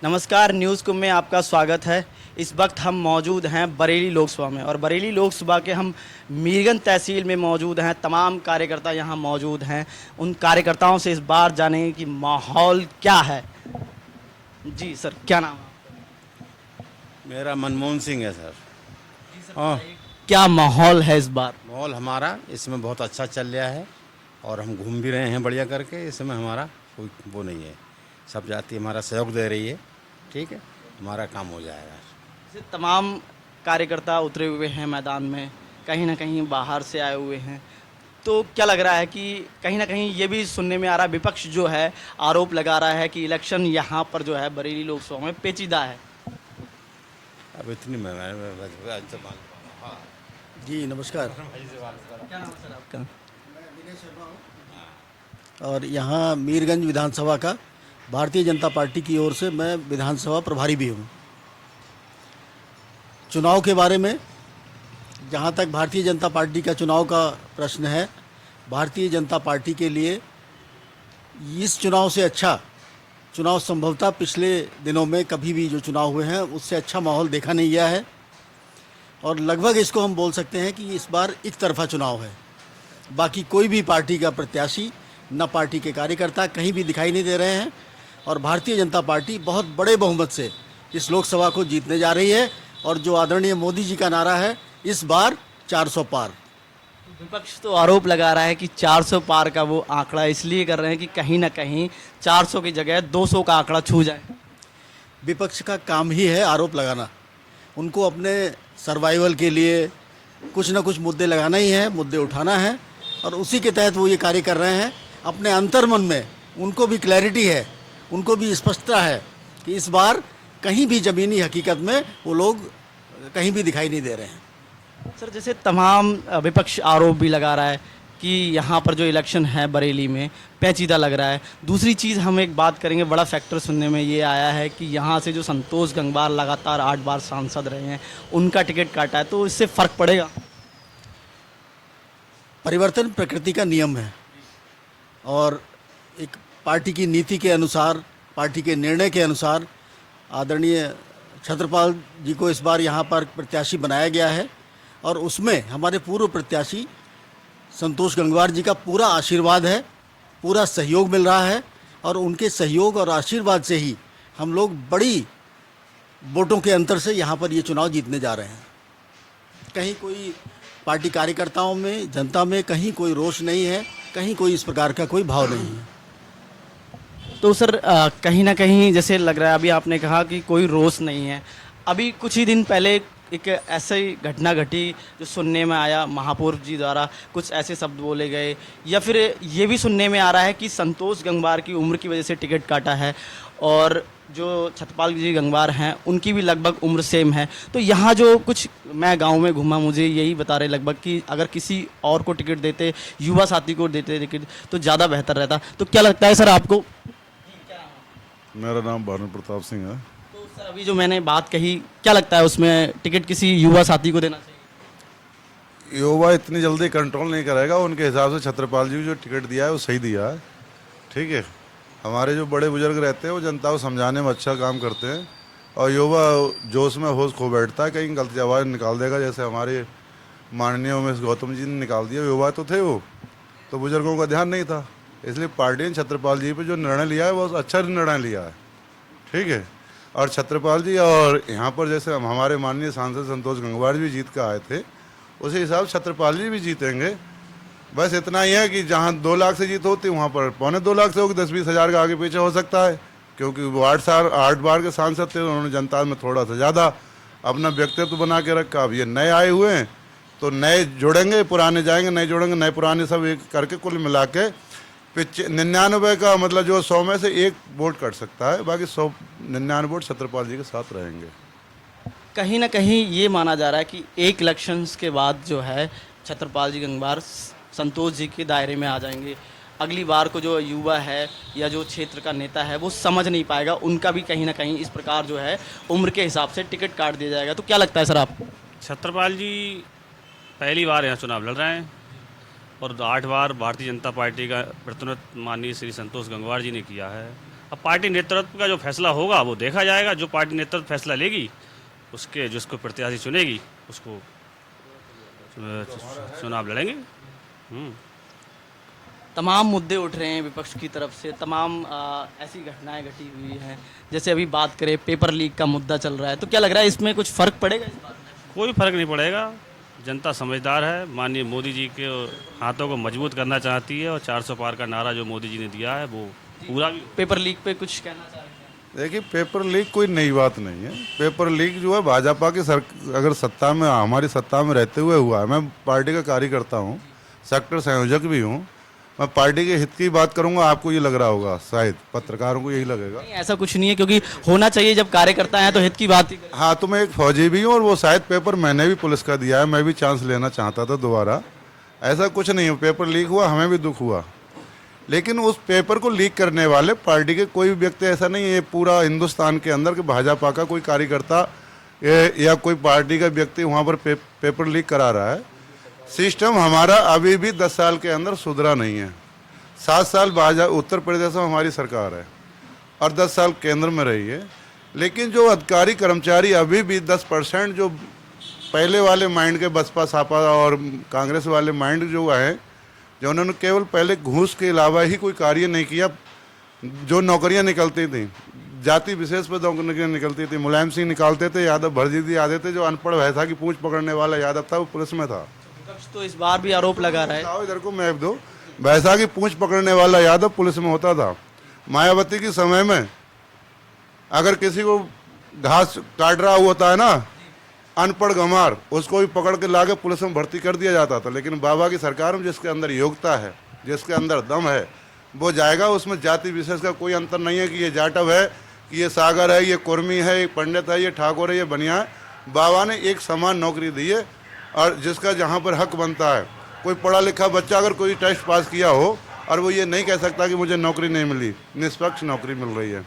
नमस्कार, न्यूज़ कुंभ में आपका स्वागत है। इस वक्त हम मौजूद हैं बरेली लोकसभा में और बरेली लोकसभा के हम मीरगंज तहसील में मौजूद हैं। तमाम कार्यकर्ता यहां मौजूद हैं। उन कार्यकर्ताओं से इस बार जानेंगे कि माहौल क्या है। जी सर, क्या नाम है? मेरा मनमोहन सिंह है सर। जी सर, हाँ, बताइए, क्या माहौल है इस बार? माहौल हमारा इसमें बहुत अच्छा चल रहा है और हम घूम भी रहे हैं बढ़िया करके। इसमें हमारा कोई वो नहीं है, सब जाति हमारा सहयोग दे रही है। ठीक है, हमारा काम हो जाएगा। जैसे तमाम कार्यकर्ता उतरे हुए हैं मैदान में, कहीं ना कहीं बाहर से आए हुए हैं, तो क्या लग रहा है कि कहीं ना कहीं ये भी सुनने में आ रहा है, विपक्ष जो है आरोप लगा रहा है कि इलेक्शन यहाँ पर जो है बरेली लोकसभा में पेचीदा है। अब इतनी जी नमस्कार। क्या नाम है सर आपका? और यहाँ मीरगंज विधानसभा का भारतीय जनता पार्टी की ओर से मैं विधानसभा प्रभारी भी हूँ। चुनाव के बारे में जहाँ तक भारतीय जनता पार्टी का चुनाव का प्रश्न है, भारतीय जनता पार्टी के लिए इस चुनाव से अच्छा चुनाव संभवतः पिछले दिनों में कभी भी जो चुनाव हुए हैं उससे अच्छा माहौल देखा नहीं गया है। और लगभग इसको हम बोल सकते हैं कि इस बार एक तरफा चुनाव है। बाकी कोई भी पार्टी का प्रत्याशी न पार्टी के कार्यकर्ता कहीं भी दिखाई नहीं दे रहे हैं और भारतीय जनता पार्टी बहुत बड़े बहुमत से इस लोकसभा को जीतने जा रही है। और जो आदरणीय मोदी जी का नारा है, इस बार 400 पार। विपक्ष तो आरोप लगा रहा है कि 400 पार का वो आंकड़ा इसलिए कर रहे हैं कि कहीं ना कहीं 400 की जगह 200 का आंकड़ा छू जाए। विपक्ष का काम ही है आरोप लगाना। उनको अपने सर्वाइवल के लिए कुछ ना कुछ मुद्दे लगाना ही है, मुद्दे उठाना है और उसी के तहत वो ये कार्य कर रहे हैं। अपने अंतर्मन में उनको भी क्लैरिटी है, उनको भी स्पष्टता है कि इस बार कहीं भी ज़मीनी हकीकत में वो लोग कहीं भी दिखाई नहीं दे रहे हैं। सर, जैसे तमाम विपक्ष आरोप भी लगा रहा है कि यहाँ पर जो इलेक्शन है बरेली में पेचीदा लग रहा है। दूसरी चीज़ हम एक बात करेंगे, बड़ा फैक्टर सुनने में ये आया है कि यहाँ से जो संतोष गंगवार लगातार 8 बार सांसद रहे हैं, उनका टिकट काटा है, तो इससे फ़र्क पड़ेगा? परिवर्तन प्रकृति का नियम है और एक पार्टी की नीति के अनुसार, पार्टी के निर्णय के अनुसार आदरणीय छत्रपाल जी को इस बार यहाँ पर प्रत्याशी बनाया गया है और उसमें हमारे पूर्व प्रत्याशी संतोष गंगवार जी का पूरा आशीर्वाद है, पूरा सहयोग मिल रहा है और उनके सहयोग और आशीर्वाद से ही हम लोग बड़ी वोटों के अंतर से यहाँ पर ये चुनाव जीतने जा रहे हैं। कहीं कोई पार्टी कार्यकर्ताओं में, जनता में कहीं कोई रोष नहीं है, कहीं कोई इस प्रकार का कोई भाव नहीं है। तो सर, कहीं ना कहीं जैसे लग रहा है, अभी आपने कहा कि कोई रोष नहीं है। अभी कुछ ही दिन पहले एक ऐसी घटना घटी जो सुनने में आया, महापौर जी द्वारा कुछ ऐसे शब्द बोले गए, या फिर ये भी सुनने में आ रहा है कि संतोष गंगवार की उम्र की वजह से टिकट काटा है और जो छत्रपाल जी गंगवार हैं उनकी भी लगभग उम्र सेम है। तो यहाँ जो कुछ, मैं गांव में घूमा, मुझे यही बता रहे लगभग कि अगर किसी और को टिकट देते, युवा साथी को देते टिकट, तो ज़्यादा बेहतर रहता। तो क्या लगता है सर आपको? मेरा नाम भानु प्रताप सिंह है। तो सर, अभी जो मैंने बात कही, क्या लगता है उसमें टिकट किसी युवा साथी को देना चाहिए? युवा इतनी जल्दी कंट्रोल नहीं करेगा। उनके हिसाब से छत्रपाल जी को जो टिकट दिया है वो सही दिया है। ठीक है, हमारे जो बड़े बुजुर्ग रहते हैं वो जनता को समझाने में अच्छा काम करते हैं और युवा जोश में होश खो बैठता है, कहीं गलती आवाज़ निकाल देगा। जैसे हमारे माननीय उमेश गौतम जी ने निकाल दिया। युवा तो थे वो, तो बुजुर्गों का ध्यान नहीं था, इसलिए पार्टी ने छत्रपाल जी पे जो निर्णय लिया है वो अच्छा निर्णय लिया है। ठीक है, और छत्रपाल जी और यहाँ पर जैसे हमारे माननीय सांसद संतोष गंगवार भी जीत कर आए थे, उसी हिसाब से छत्रपाल जी भी जीतेंगे। बस इतना ही है कि जहाँ 2 लाख से जीत होती वहाँ पर 2.25 लाख से होगी, 10-20 हज़ार का आगे पीछे हो सकता है, क्योंकि वो 8 बार के सांसद थे। उन्होंने जनता में थोड़ा सा ज़्यादा अपना व्यक्तित्व बना के रखा। अब ये नए आए हुए हैं तो नए जुड़ेंगे, पुराने जाएंगे, नए जुड़ेंगे, नए पुराने सब एक करके कुल मिला के 99 का मतलब जो 100 में से 1 वोट कट सकता है, बाकी 199 वोट छत्रपाल जी के साथ रहेंगे। कहीं ना कहीं ये माना जा रहा है कि एक इलेक्शंस के बाद जो है छत्रपाल जी गंगवार संतोष जी के दायरे में आ जाएंगे। अगली बार को जो युवा है या जो क्षेत्र का नेता है वो समझ नहीं पाएगा, उनका भी कहीं ना कहीं इस प्रकार जो है उम्र के हिसाब से टिकट काट दिया जाएगा। तो क्या लगता है सर आपको? छत्रपाल जी पहली बार यहाँ चुनाव लड़ रहे हैं और 8 बार भारतीय जनता पार्टी का प्रतिनिधित्व माननीय श्री संतोष गंगवार जी ने किया है अब पार्टी नेतृत्व का जो फैसला होगा वो देखा जाएगा। जो पार्टी नेतृत्व फैसला लेगी उसके जिसको प्रत्याशी चुनेगी उसको चुनाव लड़ेंगे। तमाम मुद्दे उठ रहे हैं विपक्ष की तरफ से, तमाम ऐसी घटनाएं घटी हुई हैं। जैसे अभी बात करें पेपर लीक का मुद्दा चल रहा है, तो क्या लग रहा है इसमें कुछ फ़र्क पड़ेगा इस बात में? कोई फर्क नहीं पड़ेगा। जनता समझदार है। माननीय मोदी जी के हाथों को मजबूत करना चाहती है और 400 पार का नारा जो मोदी जी ने दिया है वो पूरा भी। पेपर लीक पे कुछ कहना चाह रहे हैं? देखिए, पेपर लीक कोई नई बात नहीं है। पेपर लीक जो है भाजपा की अगर सत्ता में, हमारी सत्ता में रहते हुए हुआ है। मैं पार्टी का कार्यकर्ता हूँ, सेक्टर संयोजक भी हूँ। मैं पार्टी के हित की बात करूंगा, आपको ये लग रहा होगा, शायद पत्रकारों को यही लगेगा। नहीं, ऐसा कुछ नहीं है, क्योंकि होना चाहिए जब कार्यकर्ता हैं तो हित की बात ही करें। हाँ, तो मैं एक फौजी भी हूँ और वो शायद पेपर मैंने भी पुलिस का दिया है, मैं भी चांस लेना चाहता था दोबारा। ऐसा कुछ नहीं है, पेपर लीक हुआ, हमें भी दुख हुआ, लेकिन उस पेपर को लीक करने वाले पार्टी के कोई व्यक्ति ऐसा नहीं है। ये पूरा हिंदुस्तान के अंदर कि भाजपा का कोई कार्यकर्ता या कोई पार्टी का व्यक्ति वहाँ पर पेपर लीक करा रहा है। सिस्टम हमारा अभी भी 10 साल के अंदर सुधरा नहीं है। 7 साल उत्तर प्रदेश में हमारी सरकार है और 10 साल केंद्र में रही है, लेकिन जो अधिकारी कर्मचारी अभी भी 10% जो पहले वाले माइंड के बसपा सापा और कांग्रेस वाले माइंड जो है, जो उन्होंने केवल पहले घूस के अलावा ही कोई कार्य नहीं किया। जो नौकरियां निकलती थी जाति विशेष पर नौकरियां निकलती थी, मुलायम सिंह निकालते थे, यादव भरजीत यादव थे, जो अनपढ़ भैंसा की पूंछ पकड़ने वाला यादव था, वो पुलिस में था। विपक्ष तो इस बार भी आरोप लगा रहा है। आओ इधर को मैप दो। भैंसा की पूंछ पकड़ने वाला यादव पुलिस में होता था। मायावती के समय में अगर किसी को घास काट रहा होता है ना, अनपढ़ गंवार, उसको भी पकड़ के लाके पुलिस में भर्ती कर दिया जाता था। लेकिन बाबा की सरकार में जिसके अंदर योग्यता है, जिसके अंदर दम है, वो जाएगा। उसमें जाति विशेष का कोई अंतर नहीं है कि ये जाटव है, कि ये सागर है, ये कुर्मी है, ये पंडित है, ये ठाकुर है, ये बनिया है। बाबा ने एक समान नौकरी दी है और जिसका जहाँ पर हक बनता है। कोई पढ़ा लिखा बच्चा अगर कोई टेस्ट पास किया हो और वो ये नहीं कह सकता कि मुझे नौकरी नहीं मिली, निष्पक्ष नौकरी मिल रही है।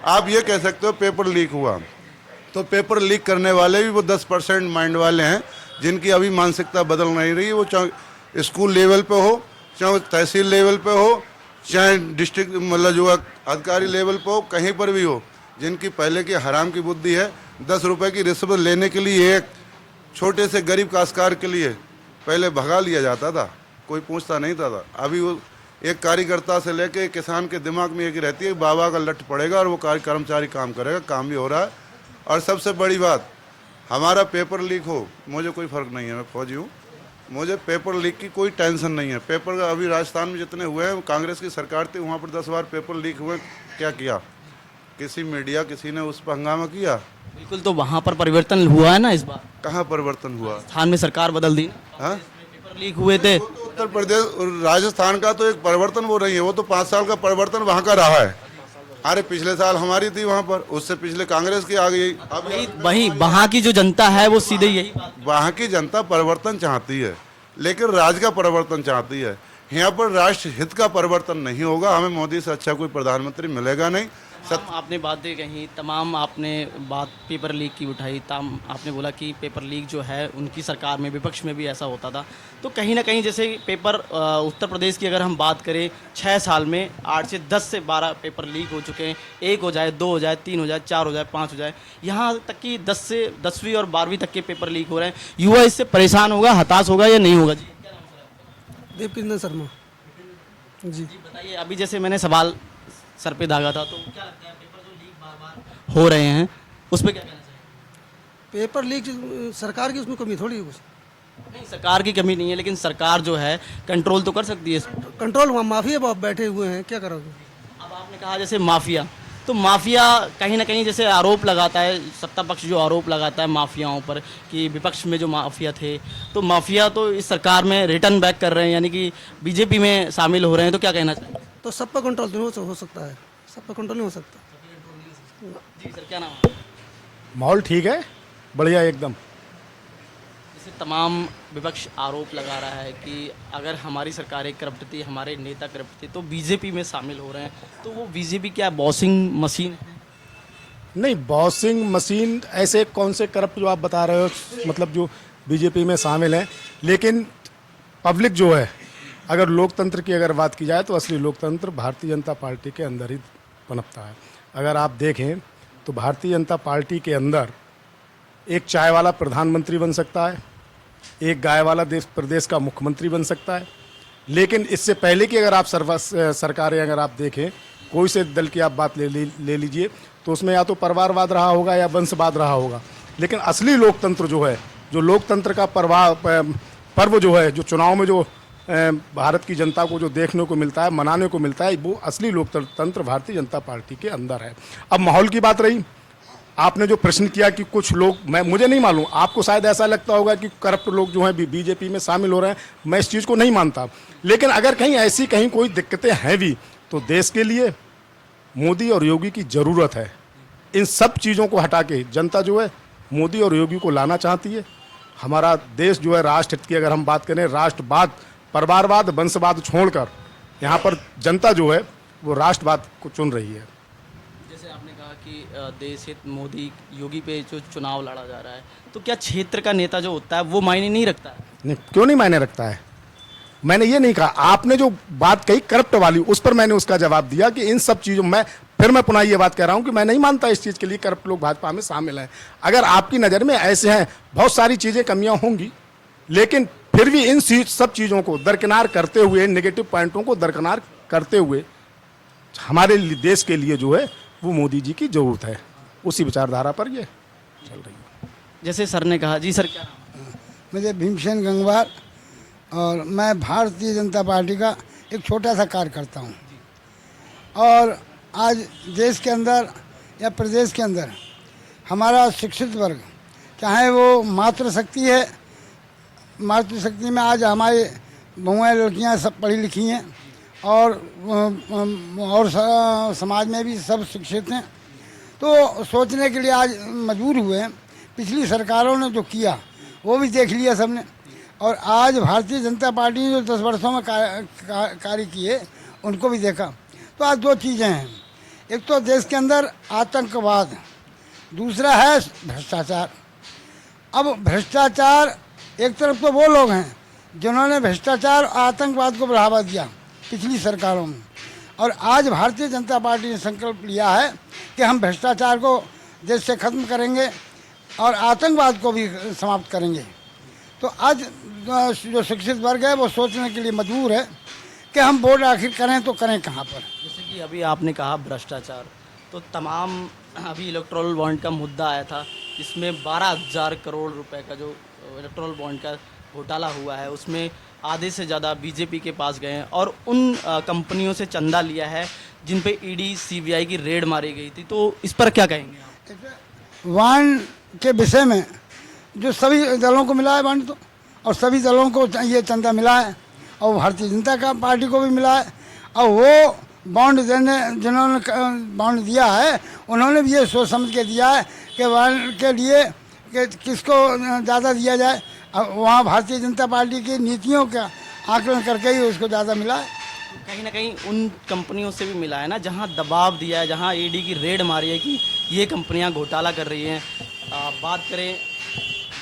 आप ये कह सकते हो पेपर लीक हुआ, तो पेपर लीक करने वाले भी वो 10% माइंड वाले हैं, जिनकी अभी मानसिकता बदल नहीं रही। वो चाहे स्कूल लेवल पे हो, चाहे तहसील लेवल पे हो, चाहे डिस्ट्रिक्ट मतलब जो अधिकारी लेवल पे हो, कहीं पर भी हो, जिनकी पहले की हराम की बुद्धि है। 10 रुपये की रिश्वत लेने के लिए एक छोटे से गरीब काश्तकार के लिए पहले भगा लिया जाता था, कोई पूछता नहीं था। अभी वो एक कार्यकर्ता से लेके किसान के दिमाग में एक रहती है, बाबा का लट पड़ेगा और वो कर्मचारी काम करेगा। काम भी हो रहा है। और सबसे बड़ी बात, हमारा पेपर लीक हो, मुझे कोई फ़र्क नहीं है, मैं फौजी हूँ, मुझे पेपर लीक की कोई टेंशन नहीं है। पेपर अभी राजस्थान में जितने हुए हैं, कांग्रेस की सरकार थी, वहाँ पर 10 बार पेपर लीक हुए, क्या किया? किसी मीडिया किसी ने उस पर हंगामा किया? बिल्कुल, तो वहाँ पर परिवर्तन हुआ है ना इस बार। कहाँ परिवर्तन हुआ? स्थान में सरकार बदल दी। हाँ, पेपर लीक हुए थे। उत्तर प्रदेश राजस्थान का तो एक परिवर्तन वो नहीं है, वो तो 5 साल का परिवर्तन वहाँ का रहा है। अरे पिछले साल हमारी थी वहाँ पर, उससे पिछले कांग्रेस की आ गई। अब वही वहाँ की जो जनता है वो सीधे यही बात। वहाँ की जनता परिवर्तन चाहती है, लेकिन राज्य का परिवर्तन चाहती है। यहाँ पर राष्ट्र हित का परिवर्तन नहीं होगा। हमें मोदी से अच्छा कोई प्रधानमंत्री मिलेगा नहीं। आपने बातें कही, तमाम आपने बात पेपर लीक की उठाई, आपने बोला कि पेपर लीक जो है उनकी सरकार में, विपक्ष में भी ऐसा होता था। तो कहीं ना कहीं जैसे पेपर उत्तर प्रदेश की अगर हम बात करें, 6 साल में 8 से 10 से 12 पेपर लीक हो चुके हैं। 1 हो जाए, 2 हो जाए, 3 हो जाए, 4 हो जाए, 5 हो जाए, यहाँ तक कि 10वीं और 12वीं तक के पेपर लीक हो रहे हैं। युवा इससे परेशान होगा, हताश होगा या नहीं होगा? जी, क्या नाम सर? देवकिंदर शर्मा जी। बताइए, अभी जैसे मैंने सवाल सर पे दागा था, तो क्या लगता है पेपर जो लीक बार बार हो रहे हैं उस पर क्या कहना चाहिए? पेपर लीक सरकार की उसमें कमी थोड़ी है कुछ। नहीं, सरकार की कमी नहीं है, लेकिन सरकार जो है कंट्रोल तो कर सकती है इसको। कंट्रोल वहाँ माफिया बाप बैठे हुए हैं, क्या करोगे? अब आपने कहा जैसे माफिया, तो माफिया कहीं ना कहीं जैसे आरोप लगाता है, सत्ता पक्ष जो आरोप लगाता है माफियाओं पर कि विपक्ष में जो माफिया थे, तो माफिया तो इस सरकार में रिटर्न बैक कर रहे हैं, यानी कि बीजेपी में शामिल हो रहे हैं। तो क्या कहना चाहिए? तो सब पर कंट्रोल तो हो सकता है, सब पर कंट्रोल नहीं हो सकता। जी सर, क्या नाम है? माहौल ठीक है, बढ़िया एकदम। जैसे तमाम विपक्ष आरोप लगा रहा है कि अगर हमारी सरकारें करप्ट थी, हमारे नेता करप्ट थे, तो बीजेपी में शामिल हो रहे हैं। तो वो बीजेपी क्या बॉसिंग मशीन है? नहीं, बॉसिंग मशीन ऐसे कौन से करप्ट जो आप बता रहे हो, मतलब जो बीजेपी में शामिल हैं। लेकिन पब्लिक जो है, अगर लोकतंत्र की अगर बात की जाए तो असली लोकतंत्र भारतीय जनता पार्टी के अंदर ही पनपता है। अगर आप देखें तो भारतीय जनता पार्टी के अंदर एक चाय वाला प्रधानमंत्री बन सकता है, एक गाय वाला देश प्रदेश का मुख्यमंत्री बन सकता है, लेकिन इससे पहले की अगर आप सरकारें अगर आप देखें, कोई से दल की आप बात ले लीजिए तो उसमें या तो परिवारवाद रहा होगा या वंशवाद रहा होगा, लेकिन असली लोकतंत्र जो है, जो लोकतंत्र का पर्व जो है, जो चुनाव में जो भारत की जनता को जो देखने को मिलता है, मनाने को मिलता है, वो असली लोकतंत्र भारतीय जनता पार्टी के अंदर है। अब माहौल की बात रही, आपने जो प्रश्न किया कि कुछ लोग, मुझे नहीं मालूम, आपको शायद ऐसा लगता होगा कि करप्ट लोग जो हैं बीजेपी में शामिल हो रहे हैं, मैं इस चीज़ को नहीं मानता, लेकिन अगर कहीं कोई दिक्कतें हैं भी तो देश के लिए मोदी और योगी की ज़रूरत है। इन सब चीज़ों को हटा के जनता जो है मोदी और योगी को लाना चाहती है। हमारा देश जो है राष्ट्र हित की अगर हम बात करें, राष्ट्रवाद, परिवारवाद, वंशवाद छोड़कर यहाँ पर जनता जो है वो राष्ट्रवाद को चुन रही है। जैसे आपने कहा कि देश हित मोदी योगी पे जो चुनाव लड़ा जा रहा है, तो क्या क्षेत्र का नेता जो होता है वो मायने नहीं रखता है? नहीं, क्यों नहीं मायने रखता है? मैंने ये नहीं कहा, आपने जो बात कही करप्ट वाली, उस पर मैंने उसका जवाब दिया कि इन सब चीज़ों में फिर मैं पुनः ये बात कह रहा हूँ कि मैं नहीं मानता इस चीज़ के लिए करप्ट लोग भाजपा में शामिल हैं। अगर आपकी नज़र में ऐसे हैं, बहुत सारी चीज़ें कमियां होंगी, लेकिन फिर भी इन सब चीज़ों को दरकिनार करते हुए, नेगेटिव पॉइंटों को दरकिनार करते हुए हमारे देश के लिए जो है वो मोदी जी की ज़रूरत है। उसी विचारधारा पर ये चल रही है। जैसे सर ने कहा, जी सर क्या नाम है? मुझे भीमसेन गंगवार, और मैं भारतीय जनता पार्टी का एक छोटा सा कार्यकर्ता हूँ। और आज देश के अंदर या प्रदेश के अंदर हमारा शिक्षित वर्ग, चाहे वो मातृशक्ति है, मातृशक्ति में आज हमारे बहुएँ लड़कियाँ सब पढ़ी लिखी हैं, और समाज में भी सब शिक्षित हैं, तो सोचने के लिए आज मजबूर हुए हैं। पिछली सरकारों ने जो किया वो भी देख लिया सबने, और आज भारतीय जनता पार्टी ने जो 10 वर्षों में कार्य किए उनको भी देखा। तो आज दो चीज़ें हैं, एक तो देश के अंदर आतंकवाद, दूसरा है भ्रष्टाचार। अब भ्रष्टाचार, एक तरफ तो वो लोग हैं जिन्होंने भ्रष्टाचार और आतंकवाद को बढ़ावा दिया पिछली सरकारों में, और आज भारतीय जनता पार्टी ने संकल्प लिया है कि हम भ्रष्टाचार को देश से ख़त्म करेंगे और आतंकवाद को भी समाप्त करेंगे। तो आज जो शिक्षित वर्ग है वो सोचने के लिए मजबूर है कि हम वोट आखिर करें तो करें कहाँ पर। जैसे कि अभी आपने कहा भ्रष्टाचार, तो तमाम अभी इलेक्ट्रल बॉन्ड का मुद्दा आया था, इसमें 12,000 करोड़ रुपए का जो इलेक्ट्रल बॉन्ड का घोटाला हुआ है, उसमें आधे से ज़्यादा बीजेपी के पास गए हैं, और उन कंपनियों से चंदा लिया है जिन पे ईडी सीबीआई की रेड मारी गई थी। तो इस पर क्या कहेंगे आप? बॉन्ड के विषय में जो सभी दलों को मिला है बॉन्ड, तो और सभी दलों को ये चंदा मिला है, और भारतीय जनता पार्टी को भी मिला है, और वो बॉन्ड देने जिन्होंने बॉन्ड दिया है उन्होंने भी ये सोच समझ के दिया है कि बॉन्ड के लिए कि किसको ज़्यादा दिया जाए। वहाँ भारतीय जनता पार्टी की नीतियों का आकलन करके ही उसको ज़्यादा मिला है। कहीं ना कहीं उन कंपनियों से भी मिला है ना, जहां दबाव दिया है, जहां ईडी की रेड मारी है कि ये कंपनियां घोटाला कर रही हैं। बात करें,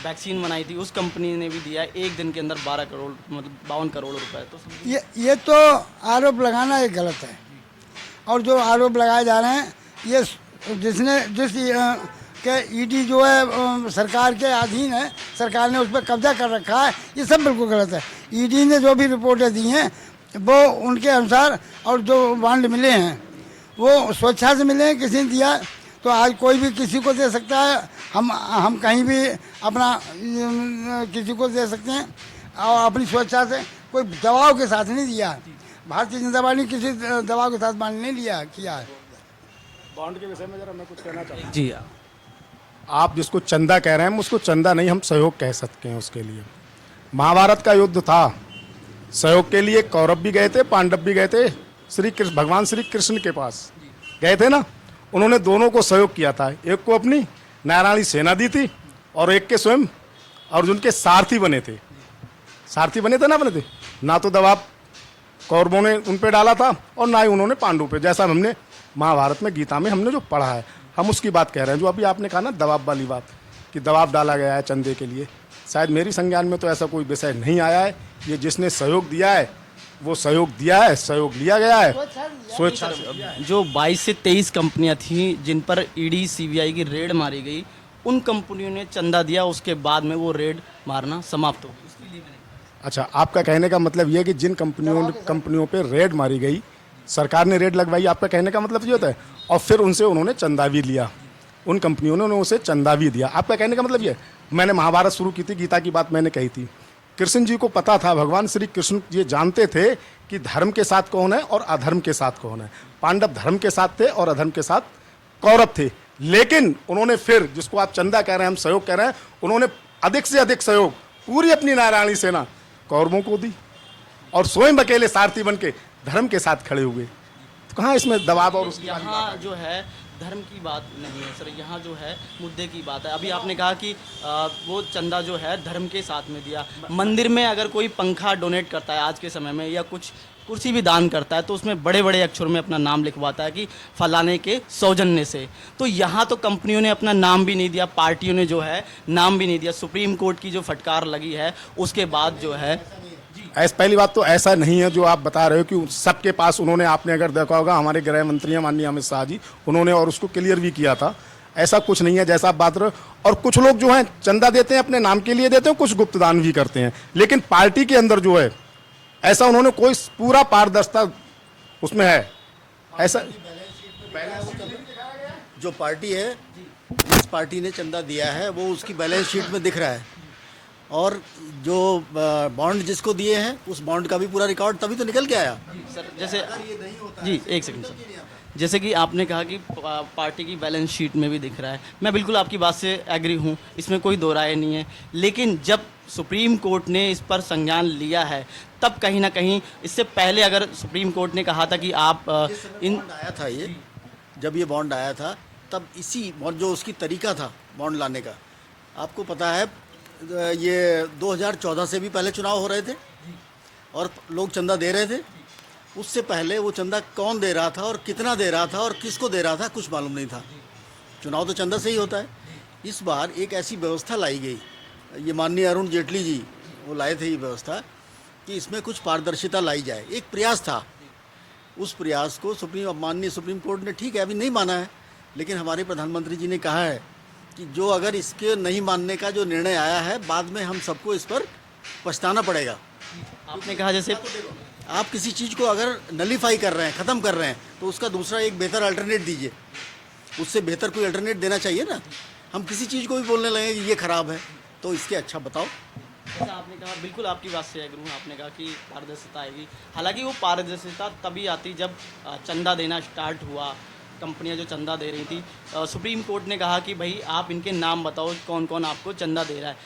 वैक्सीन बनाई थी, उस कंपनी ने भी दिया है एक दिन के अंदर 12 करोड़, मतलब 52 करोड़ रुपए। तो ये तो आरोप लगाना एक गलत है, और जो आरोप लगाए जा रहे हैं ये जिस के ईडी जो है सरकार के अधीन है, सरकार ने उस पर कब्जा कर रखा है, ये सब बिल्कुल गलत है। ईडी ने जो भी रिपोर्टें दी हैं वो उनके अनुसार, और जो बॉन्ड मिले हैं वो स्वेच्छा से मिले हैं, किसी ने दिया है तो आज कोई भी किसी को दे सकता है। हम कहीं भी अपना किसी को दे सकते हैं, और अपनी स्वेच्छा से, कोई दबाव के साथ नहीं दिया। भारतीय जनता पार्टी ने किसी दबाव के साथ बॉन्ड नहीं लिया किया है। बॉन्ड के विषय में जरा मैं कुछ कहना चाहता हूँ। जी, आप जिसको चंदा कह रहे हैं, हम उसको चंदा नहीं, हम सहयोग कह सकते हैं। उसके लिए महाभारत का युद्ध था, सहयोग के लिए कौरव भी गए थे, पांडव भी गए थे, भगवान श्री कृष्ण के पास गए थे ना। उन्होंने दोनों को सहयोग किया था, एक को अपनी नारायणी सेना दी थी और एक के स्वयं अर्जुन के सारथी बने थे। सारथी बने थे ना तो दबाव कौरवों ने उन पे डाला था और ना ही उन्होंने पांडवों पे, जैसा हमने महाभारत में गीता में हमने जो पढ़ा है, हम उसकी बात कह रहे हैं। जो अभी आपने कहा ना दबाव वाली बात, कि दबाव डाला गया है चंदे के लिए, शायद मेरी संज्ञान में तो ऐसा कोई विषय नहीं आया है। ये जिसने सहयोग दिया है वो सहयोग दिया है, सहयोग लिया गया है स्वेच्छा से। जो 22 से 23 कंपनियां थीं जिन पर ईडी सीबीआई की रेड मारी गई, उन कंपनियों ने चंदा दिया, उसके बाद में वो रेड मारना समाप्त हो गई। अच्छा, आपका कहने का मतलब ये है कि जिन कंपनियों पे रेड मारी गई, सरकार ने रेड लगवाई, आपका कहने का मतलब ये होता है, और फिर उनसे उन्होंने चंदा भी लिया, उन कंपनियों ने उसे चंदा भी दिया। आपका कहने का मतलब ये है, मैंने महाभारत शुरू की थी, गीता की बात मैंने कही थी, कृष्ण जी को पता था, भगवान श्री कृष्ण ये जानते थे कि धर्म के साथ कौन है और अधर्म के साथ कौन है। पांडव धर्म के साथ थे और अधर्म के साथ कौरव थे, लेकिन उन्होंने फिर, जिसको आप चंदा कह रहे हैं, हम सहयोग कह रहे हैं, उन्होंने अधिक से अधिक सहयोग पूरी अपनी नारायणी सेना कौरवों को दी और स्वयं अकेले सारथी बन के धर्म के साथ खड़े हुए। तो कहाँ इसमें दबाव और उसकी यहाँ जो है धर्म की बात नहीं है सर, यहाँ जो है मुद्दे की बात है। अभी आपने कहा कि वो चंदा जो है धर्म के साथ में दिया। मंदिर में अगर कोई पंखा डोनेट करता है आज के समय में, या कुछ कुर्सी भी दान करता है, तो उसमें बड़े बड़े अक्षरों में अपना नाम लिखवाता है कि फलाने के सौजन्य से। तो यहाँ तो कंपनियों ने अपना नाम भी नहीं दिया, पार्टियों ने जो है नाम भी नहीं दिया। सुप्रीम कोर्ट की जो फटकार लगी है उसके बाद जो है, ऐसा, पहली बात तो ऐसा नहीं है जो आप बता रहे हो कि सबके पास उन्होंने, आपने अगर देखा होगा हमारे गृह मंत्री हैं माननीय अमित शाह जी, उन्होंने और उसको क्लियर भी किया था, ऐसा कुछ नहीं है जैसा आप बात रहे हो। और कुछ लोग जो हैं चंदा देते हैं, अपने नाम के लिए देते हैं, कुछ गुप्त दान भी करते हैं, लेकिन पार्टी के अंदर जो है ऐसा उन्होंने कोई पूरा पारदर्शिता उसमें है। ऐसा जो पार्टी है, जिस पार्टी ने चंदा दिया है वो उसकी बैलेंस शीट में दिख रहा है, और जो बॉन्ड जिसको दिए हैं उस बॉन्ड का भी पूरा रिकॉर्ड तभी तो निकल के आया। सर जैसे, जी एक सेकंड सर, जैसे कि आपने कहा कि पार्टी की बैलेंस शीट में भी दिख रहा है, मैं बिल्कुल आपकी बात से एग्री हूँ, इसमें कोई दो राय नहीं है। लेकिन जब सुप्रीम कोर्ट ने इस पर संज्ञान लिया है, तब कहीं ना कहीं, इससे पहले अगर सुप्रीम कोर्ट ने कहा था कि आप इन बॉन्ड आया था, ये जब ये बॉन्ड आया था तब इसी जो उसकी तरीका था बॉन्ड लाने का, आपको पता है ये 2014 से भी पहले चुनाव हो रहे थे और लोग चंदा दे रहे थे। उससे पहले वो चंदा कौन दे रहा था और कितना दे रहा था और किसको दे रहा था कुछ मालूम नहीं था। चुनाव तो चंदा से ही होता है। इस बार एक ऐसी व्यवस्था लाई गई, ये माननीय अरुण जेटली जी वो लाए थे ये व्यवस्था, कि इसमें कुछ पारदर्शिता लाई जाए। एक प्रयास था, उस प्रयास को माननीय सुप्रीम कोर्ट ने, ठीक है अभी नहीं माना है, लेकिन हमारे प्रधानमंत्री जी ने कहा है कि जो अगर इसके नहीं मानने का जो निर्णय आया है, बाद में हम सबको इस पर पछताना पड़ेगा। आपने कहा जैसे आप किसी चीज़ को अगर नलीफाई कर रहे हैं, ख़त्म कर रहे हैं, तो उसका दूसरा एक बेहतर अल्टरनेट दीजिए। उससे बेहतर कोई अल्टरनेट देना चाहिए ना। हम किसी चीज़ को भी बोलने लगे कि ये ख़राब है, तो इसके अच्छा बताओ। जैसा आपने कहा, बिल्कुल आपकी बात से एग्री हूँ, आपने कहा कि पारदर्शिता आएगी। हालांकि वो पारदर्शिता तभी आती जब चंदा देना स्टार्ट हुआ, कंपनियां जो चंदा दे रही थी। सुप्रीम कोर्ट ने कहा कि भाई आप इनके नाम बताओ कौन कौन आपको चंदा दे रहा है।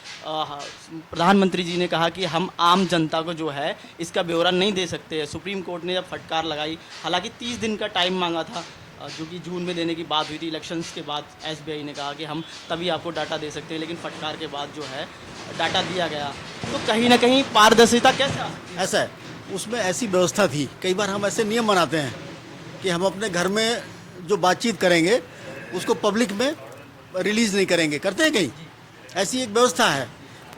प्रधानमंत्री जी ने कहा कि हम आम जनता को जो है इसका ब्यौरा नहीं दे सकते। सुप्रीम कोर्ट ने जब फटकार लगाई, हालांकि 30 दिन का टाइम मांगा था, जो कि जून में देने की बात हुई थी इलेक्शंस के बाद। एसबीआई ने कहा कि हम तभी आपको डाटा दे सकते हैं, लेकिन फटकार के बाद जो है डाटा दिया गया। तो कहीं ना कहीं पारदर्शिता कैसे आ सकती है? ऐसा है, उसमें ऐसी व्यवस्था थी। कई बार हम ऐसे नियम बनाते हैं कि हम अपने घर में जो बातचीत करेंगे उसको पब्लिक में रिलीज़ नहीं करेंगे, करते हैं कहीं, ऐसी एक व्यवस्था है।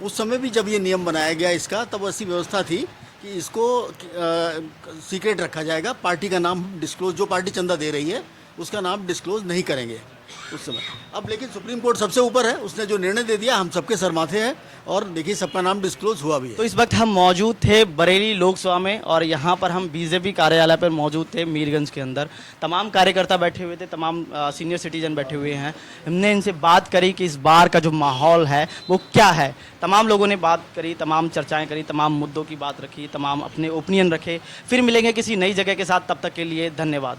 उस समय भी जब ये नियम बनाया गया इसका, तब ऐसी व्यवस्था थी कि इसको सीक्रेट रखा जाएगा। पार्टी का नाम डिस्क्लोज, जो पार्टी चंदा दे रही है उसका नाम डिस्क्लोज नहीं करेंगे उस समय। अब लेकिन सुप्रीम कोर्ट सबसे ऊपर है, उसने जो निर्णय दे दिया हम सबके सर माथे है, और देखिए सबका नाम डिस्क्लोज हुआ भी है। तो इस वक्त हम मौजूद थे बरेली लोकसभा में, और यहाँ पर हम बीजेपी कार्यालय पर मौजूद थे मीरगंज के अंदर। तमाम कार्यकर्ता बैठे हुए थे, तमाम सीनियर सिटीजन बैठे हुए हैं। हमने इनसे बात करी कि इस बार का जो माहौल है वो क्या है। तमाम लोगों ने बात करी, तमाम चर्चाएं करी, तमाम मुद्दों की बात रखी, तमाम अपने ओपिनियन रखे। फिर मिलेंगे किसी नई जगह के साथ, तब तक के लिए धन्यवाद।